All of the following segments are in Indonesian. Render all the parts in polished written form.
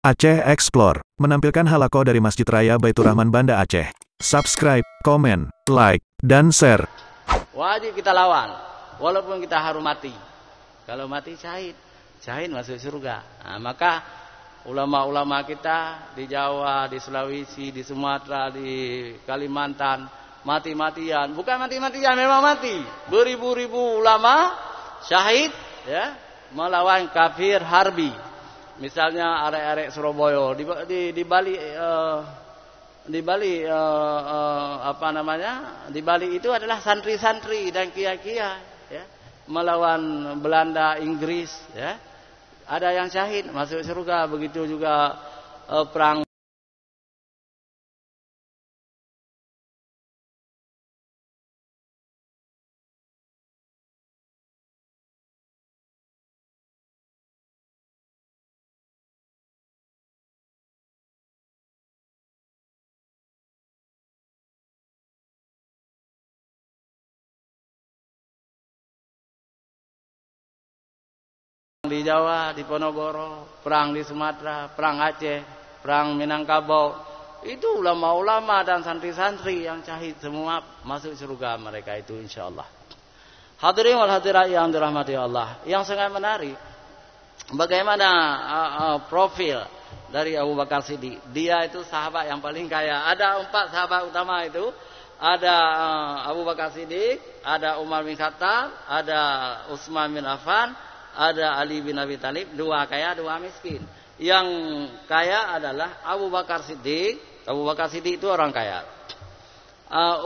Aceh Explore menampilkan halaqah dari Masjid Raya Baitur Rahman Banda Aceh. Subscribe, komen, like, dan share. Wajib kita lawan, walaupun kita harus mati. Kalau mati syahid masuk surga. Nah, maka ulama-ulama kita di Jawa, di Sulawesi, di Sumatera, di Kalimantan mati-matian, bukan mati-matian, memang mati. Beribu-ribu ulama syahid ya melawan kafir harbi. Misalnya arek-arek Surabaya di Bali di Bali itu adalah santri-santri dan kiai-kiai ya melawan Belanda, Inggris ya. Ada yang syahid masuk surga, begitu juga perang di Jawa, di Ponorogo, perang di Sumatera, perang Aceh, perang Minangkabau. Itu ulama-ulama dan santri-santri yang syahid semua masuk surga mereka itu insyaallah. Hadirin wal hadirat yang dirahmati Allah, yang sangat menarik bagaimana profil dari Abu Bakar Siddiq. Dia itu sahabat yang paling kaya. Ada 4 sahabat utama itu. Ada Abu Bakar Siddiq, ada Umar bin Khattab, ada Utsman bin Affan, ada Ali bin Abi Thalib. 2 kaya, 2 miskin. Yang kaya adalah Abu Bakar Siddiq. Abu Bakar Siddiq itu orang kaya.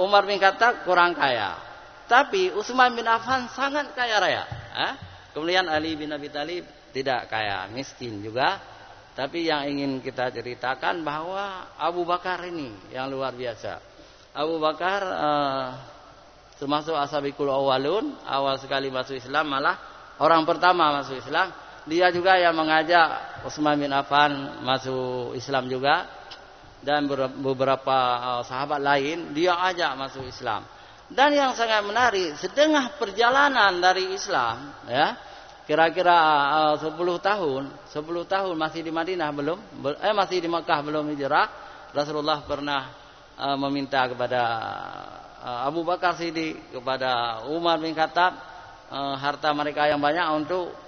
Umar bin Khattab kurang kaya. Tapi Utsman bin Affan sangat kaya raya. Kemudian Ali bin Abi Thalib tidak kaya, miskin juga. Tapi yang ingin kita ceritakan bahwa Abu Bakar ini yang luar biasa. Abu Bakar termasuk ashabikul awwalun, awal sekali masuk Islam, malah orang pertama masuk Islam. Dia juga yang mengajak Utsman bin Affan masuk Islam juga. Dan beberapa sahabat lain dia ajak masuk Islam. Dan yang sangat menarik, setengah perjalanan dari Islam ya, kira-kira 10 tahun masih di Madinah masih di Mekah belum hijrah. Rasulullah pernah meminta kepada Abu Bakar Siddiq, kepada Umar bin Khattab harta mereka yang banyak untuk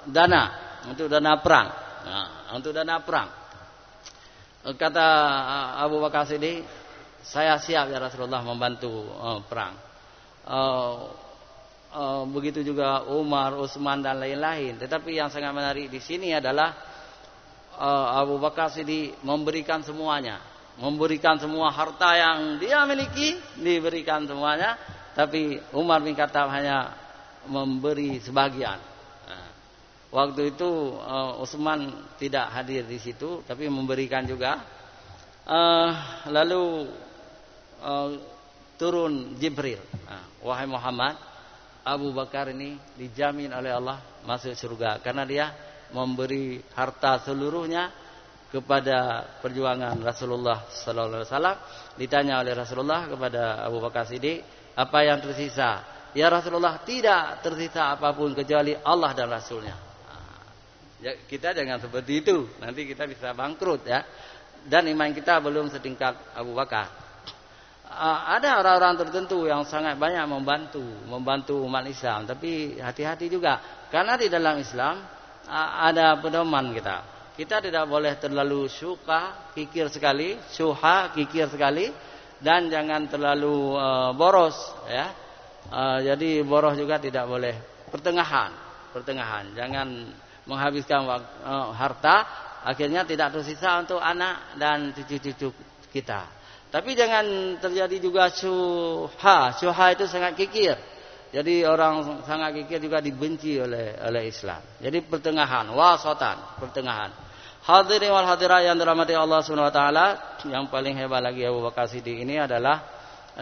dana perang. Untuk dana perang. Kata Abu Bakar Siddiq, saya siap ya Rasulullah membantu perang. Begitu juga Umar, Utsman dan lain-lain. Tetapi yang sangat menarik di sini adalah Abu Bakar Siddiq memberikan semuanya, memberikan semua harta yang dia miliki, diberikan semuanya. Tapi Umar bin Khattab hanya memberi sebagian. Waktu itu Utsman tidak hadir di situ, tapi memberikan juga. Lalu turun Jibril. Wahai Muhammad, Abu Bakar ini dijamin oleh Allah masuk surga karena dia memberi harta seluruhnya kepada perjuangan Rasulullah sallallahu alaihi wasallam. Ditanya oleh Rasulullah kepada Abu Bakar Siddiq, apa yang tersisa? Ya Rasulullah, tidak tersisa apapun kecuali Allah dan Rasulnya. Kita jangan seperti itu, nanti kita bisa bangkrut ya. Dan iman kita belum setingkat Abu Bakar. Ada orang-orang tertentu yang sangat banyak membantu umat Islam, tapi hati-hati juga karena di dalam Islam ada pedoman kita. Kita tidak boleh terlalu kikir sekali, dan jangan terlalu boros ya. Jadi boros juga tidak boleh, pertengahan. Jangan menghabiskan harta akhirnya tidak tersisa untuk anak dan cucu-cucu kita. Tapi jangan terjadi juga syuha itu sangat kikir. Jadi orang sangat kikir juga dibenci oleh Islam. Jadi pertengahan. Hadirin wal hadirat yang dirahmati Allah Subhanahu wa taala, yang paling hebat lagi Abu Bakar Siddiq ini adalah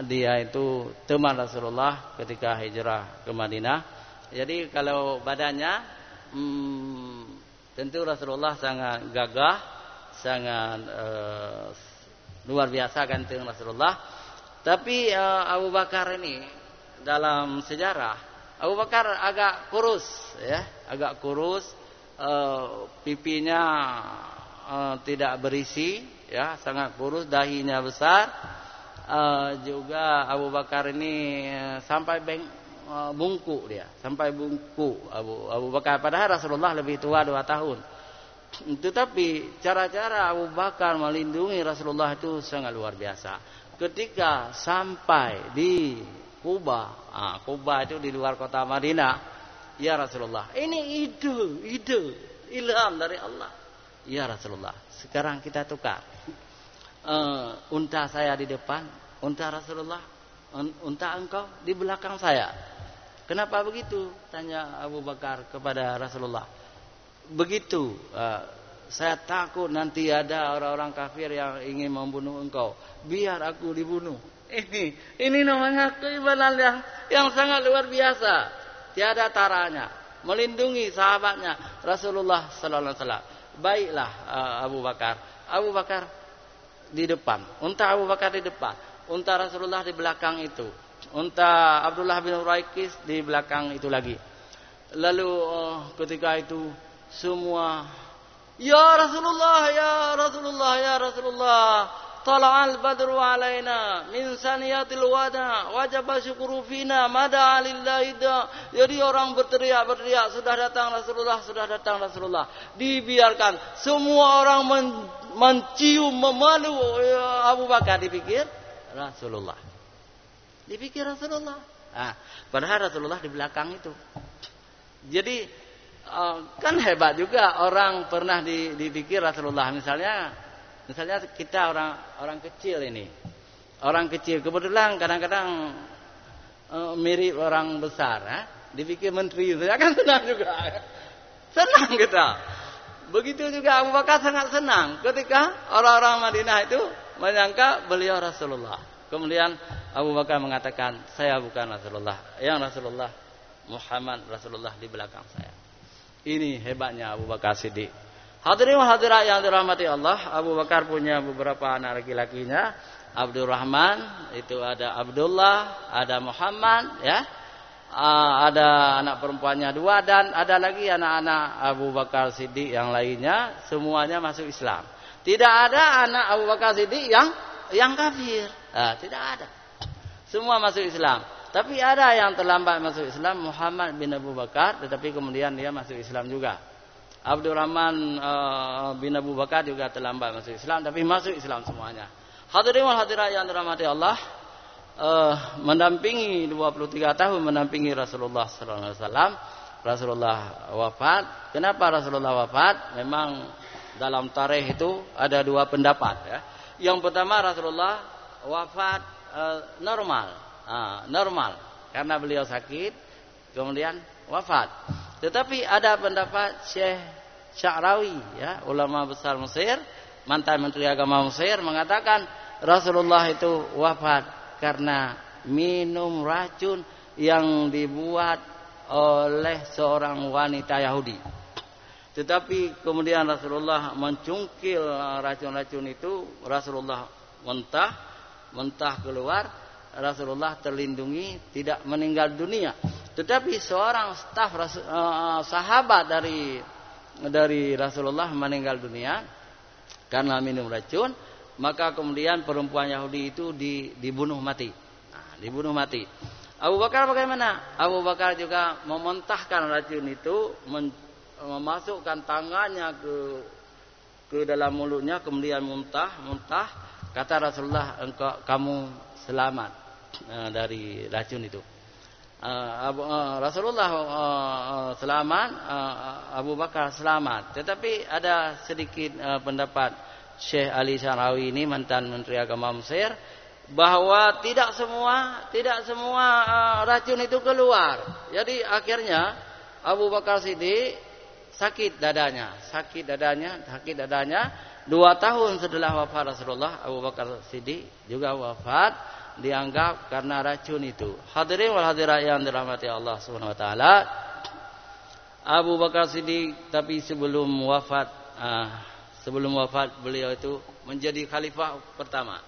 dia itu teman Rasulullah ketika hijrah ke Madinah. Jadi kalau badannya tentu Rasulullah sangat gagah, sangat luar biasa ganteng Rasulullah. Tapi Abu Bakar ini dalam sejarah Abu Bakar agak kurus ya, pipinya tidak berisi, ya, sangat kurus, dahinya besar. Juga Abu Bakar ini sampai bungku dia, sampai bungku Abu Bakar. Padahal Rasulullah lebih tua 2 tahun. Tetapi cara-cara Abu Bakar melindungi Rasulullah itu sangat luar biasa. Ketika sampai di Kuba, Kuba itu di luar kota Madinah, ya Rasulullah, ini ide, ilham dari Allah. Ya Rasulullah, sekarang kita tukar. Unta saya di depan, unta Rasulullah, unta engkau di belakang saya. Kenapa begitu? Tanya Abu Bakar kepada Rasulullah. Begitu, saya takut nanti ada orang-orang kafir yang ingin membunuh engkau. Biar aku dibunuh. Ini namanya keimanan yang sangat luar biasa. Tiada taranya. Melindungi sahabatnya Rasulullah sallallahu alaihi wasallam. Baiklah Abu Bakar. Abu Bakar di depan. Unta Abu Bakar di depan. Unta Rasulullah di belakang itu. Unta Abdullah bin Uraikis di belakang itu lagi. Lalu ketika itu semua, ya Rasulullah, ya Rasulullah, ya Rasulullah, tala'al badru alaina min saniyatil wada wajaba syukuru fina mada alillahi da. Jadi orang berteriak, sudah datang Rasulullah, sudah datang Rasulullah. Dibiarkan semua orang mencium, memalu Abu Bakar. Dipikir Rasulullah. Padahal Rasulullah di belakang itu. Jadi kan hebat juga orang pernah dipikir Rasulullah. Misalnya kita orang kecil ini, orang kecil kebetulan kadang-kadang mirip orang besar, dipikir menteri, saya kan senang juga, senang kita. Begitu juga Abu Bakar sangat senang ketika orang-orang Madinah itu menyangka beliau Rasulullah. Kemudian Abu Bakar mengatakan, saya bukan Rasulullah, yang Rasulullah Muhammad Rasulullah di belakang saya. Ini hebatnya Abu Bakar Siddiq. Hadirin hadirat yang dirahmati Allah, Abu Bakar punya beberapa anak laki-lakinya. Abdurrahman, itu ada Abdullah, ada Muhammad, ya. Ada anak perempuannya 2 dan ada lagi anak-anak Abu Bakar Siddiq yang lainnya, semuanya masuk Islam. Tidak ada anak Abu Bakar Siddiq yang kafir. Tidak ada. Semua masuk Islam. Tapi ada yang terlambat masuk Islam, Muhammad bin Abu Bakar, tetapi kemudian dia masuk Islam juga. Abdurrahman bin Abu Bakar juga terlambat masuk Islam, tapi masuk Islam semuanya. Hadirin wal hadirat yang dirahmati Allah, mendampingi 23 tahun mendampingi Rasulullah sallallahu alaihi wasallam. Rasulullah wafat. Kenapa Rasulullah wafat? Memang dalam tarikh itu ada 2 pendapat, ya. Yang pertama, Rasulullah wafat normal karena beliau sakit kemudian wafat. Tetapi ada pendapat Syekh Sya'rawi, ya, ulama besar Mesir, mantan menteri agama Mesir, mengatakan Rasulullah itu wafat karena minum racun yang dibuat oleh seorang wanita Yahudi. Tetapi kemudian Rasulullah mencungkil racun-racun itu, Rasulullah mentah keluar, Rasulullah terlindungi, tidak meninggal dunia. Tetapi seorang staf sahabat dari Rasulullah meninggal dunia karena minum racun. Maka kemudian perempuan Yahudi itu dibunuh mati. Dibunuh mati. Abu Bakar bagaimana? Abu Bakar juga memuntahkan racun itu, memasukkan tangannya ke dalam mulutnya, kemudian muntah. Kata Rasulullah, kamu selamat dari racun itu. Rasulullah selamat, Abu Bakar selamat. Tetapi ada sedikit pendapat Syekh Ali Sya'rawi ini, mantan menteri agama Mesir, bahwa tidak semua racun itu keluar. Jadi akhirnya Abu Bakar Siddiq sakit dadanya. 2 tahun setelah wafat Rasulullah, Abu Bakar Siddiq juga wafat, dianggap karena racun itu. Hadirin wal hadirat yang dirahmati Allah Subhanahu wa taala, Abu Bakar Siddiq tapi sebelum wafat beliau itu menjadi khalifah pertama.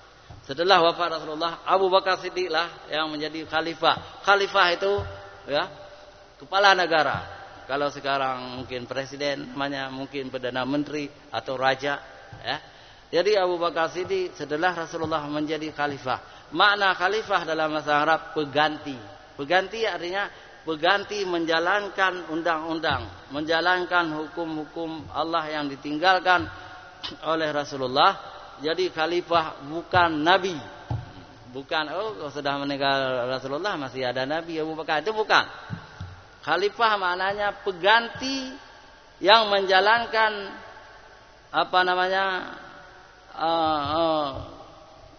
Setelah wafat Rasulullah, Abu Bakar Siddiq lah yang menjadi khalifah. Khalifah itu, ya, kepala negara. Kalau sekarang mungkin presiden namanya, mungkin perdana menteri atau raja, ya. Jadi Abu Bakar Siddiq setelah Rasulullah menjadi khalifah. Makna khalifah dalam bahasa Arab pengganti. Pengganti artinya pengganti menjalankan undang-undang, menjalankan hukum-hukum Allah yang ditinggalkan oleh Rasulullah. Jadi khalifah bukan nabi. Bukan sudah meninggal Rasulullah masih ada Nabi Abu Bakar, itu bukan. Khalifah maknanya pengganti yang menjalankan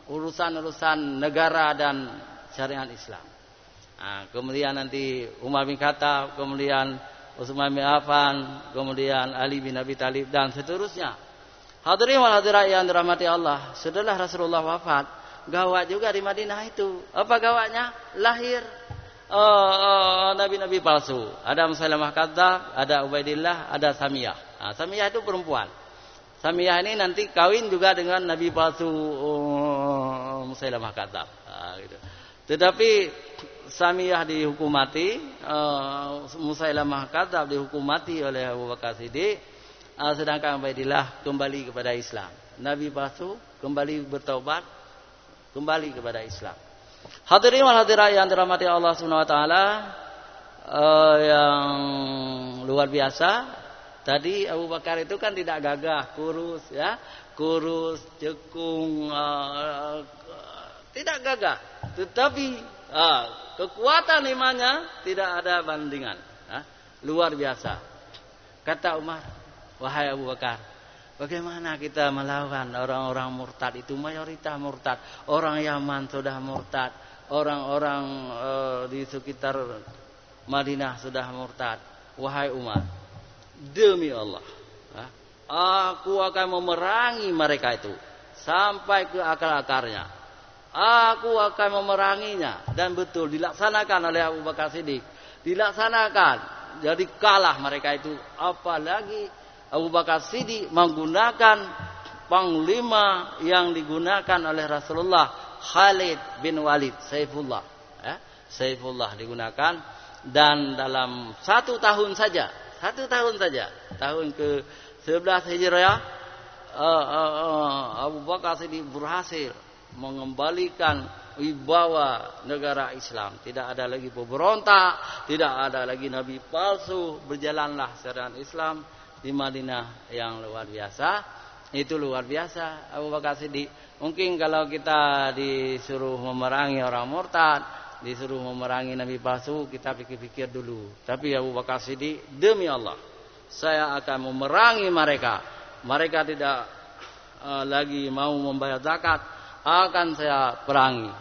urusan-urusan negara dan syariat Islam. Nah, kemudian nanti Umar bin Khattab, kemudian Utsman bin Affan, kemudian Ali bin Abi Thalib dan seterusnya. Hadirin wal hadirat yang dirahmati Allah, setelah Rasulullah wafat, gawat juga di Madinah itu. Apa gawatnya? Lahir nabi-nabi palsu. Ada Musailamah Kadzdzab, ada Ubaidillah, ada Samiyah. Nah, Samiyah itu perempuan. Samiyah ini nanti kawin juga dengan nabi palsu Musailamah Kadzdzab. Nah, gitu. Tetapi Samiyah dihukum mati, Musailamah Kadzdzab dihukum mati oleh Abu Bakar Siddiq, sedangkan Ubaidillah kembali kepada Islam. Nabi palsu kembali bertaubat, kembali kepada Islam. Hadirin wal hadirat yang dirahmati Allah Subhanahu wa taala, yang luar biasa. Tadi Abu Bakar itu kan tidak gagah, kurus ya, kurus, cekung, tidak gagah. Tetapi kekuatan imannya tidak ada bandingan, luar biasa. Kata Umar, wahai Abu Bakar, bagaimana kita melawan orang-orang murtad itu? Mayoritas murtad. Orang Yaman sudah murtad. Orang-orang di sekitar Madinah sudah murtad. Wahai Umar, demi Allah, aku akan memerangi mereka itu sampai ke akar-akarnya. Aku akan memeranginya. Dan betul dilaksanakan oleh Abu Bakar Siddiq. Dilaksanakan. Jadi kalah mereka itu. Apalagi Abu Bakar Siddiq menggunakan panglima yang digunakan oleh Rasulullah, Khalid bin Walid, Saifullah. Saifullah digunakan, dan dalam 1 tahun saja, tahun ke-11 Hijriah, Abu Bakar Siddiq berhasil mengembalikan wibawa negara Islam. Tidak ada lagi pemberontak, tidak ada lagi nabi palsu, berjalanlah syariat Islam di Madinah yang luar biasa. Itu luar biasa Abu Bakar Siddiq. Mungkin kalau kita disuruh memerangi orang murtad, disuruh memerangi nabi palsu, kita pikir-pikir dulu. Tapi Abu Bakar Siddiq, demi Allah, saya akan memerangi mereka. Mereka tidak lagi mau membayar zakat, akan saya perangi.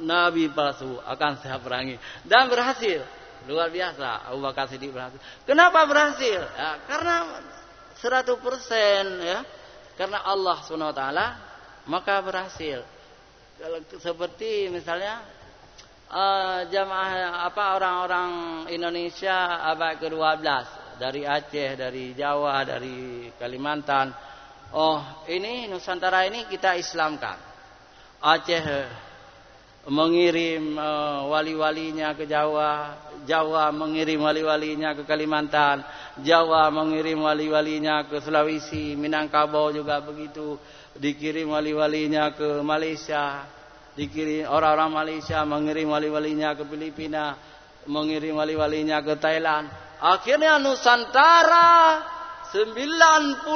Nabi palsu akan saya perangi. Dan berhasil. Luar biasa Abu Bakar Siddiq berhasil. Kenapa berhasil? Ya, karena 100% ya. Karena Allah SWT, maka berhasil. Seperti misalnya jamaah orang-orang Indonesia abad ke-12 dari Aceh, dari Jawa, dari Kalimantan. Ini Nusantara ini kita Islamkan. Aceh mengirim wali-walinya ke Jawa, Jawa mengirim wali-walinya ke Kalimantan, Jawa mengirim wali-walinya ke Sulawesi, Minangkabau juga begitu, dikirim wali-walinya ke Malaysia, dikirim orang-orang Malaysia mengirim wali-walinya ke Filipina, mengirim wali-walinya ke Thailand. Akhirnya Nusantara 90%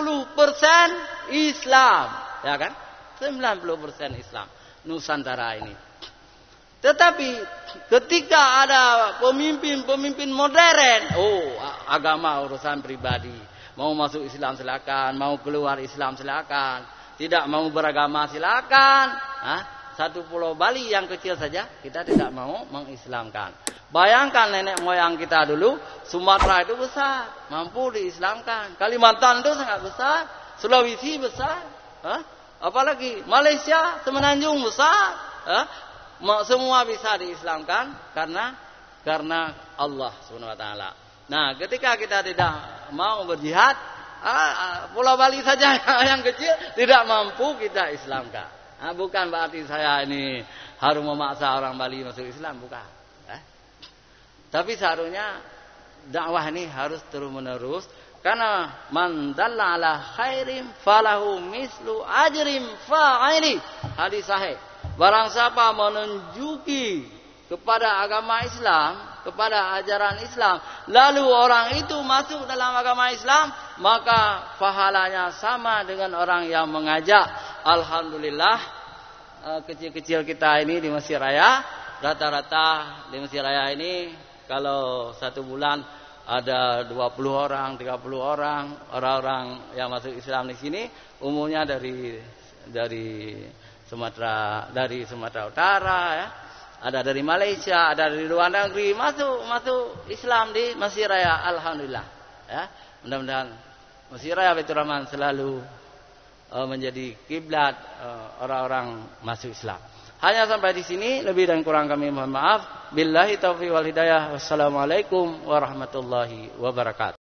Islam, ya kan? 90% Islam Nusantara ini. Tetapi ketika ada pemimpin modern, agama urusan pribadi, mau masuk Islam silakan, mau keluar Islam silakan, tidak mau beragama silakan. Satu pulau Bali yang kecil saja kita tidak mau mengislamkan. Bayangkan nenek moyang kita dulu, Sumatera itu besar, mampu diislamkan. Kalimantan itu sangat besar, Sulawesi besar, apalagi Malaysia, Semenanjung besar, semua bisa diislamkan karena Allah Subhanahu wa taala. Nah, ketika kita tidak mau berjihad, Pulau Bali saja yang kecil tidak mampu kita islamkan. Bukan berarti saya ini harus memaksa orang Bali masuk Islam, bukan. Tapi seharusnya dakwah ini harus terus-menerus, karena man dalla ala khairin falahu mislu ajrim fa'ili. Hadis sahih. Barang siapa menunjuki kepada agama Islam, kepada ajaran Islam, lalu orang itu masuk dalam agama Islam, maka pahalanya sama dengan orang yang mengajak. Alhamdulillah, kecil-kecil kita ini di Mesir Raya, rata-rata di Mesir Raya ini kalau satu bulan ada 20 orang, 30 orang yang masuk Islam di sini, umumnya dari Sumatera Utara, ya. Ada dari Malaysia, ada dari luar negeri masuk Islam di Mesir Raya. Alhamdulillah, ya. Mudah-mudahan Mesir Raya Baitur Rahman selalu menjadi kiblat orang-orang masuk Islam. Hanya sampai di sini, lebih dan kurang kami mohon maaf. Billahi taufiq wal hidayah. Wassalamualaikum warahmatullahi wabarakatuh.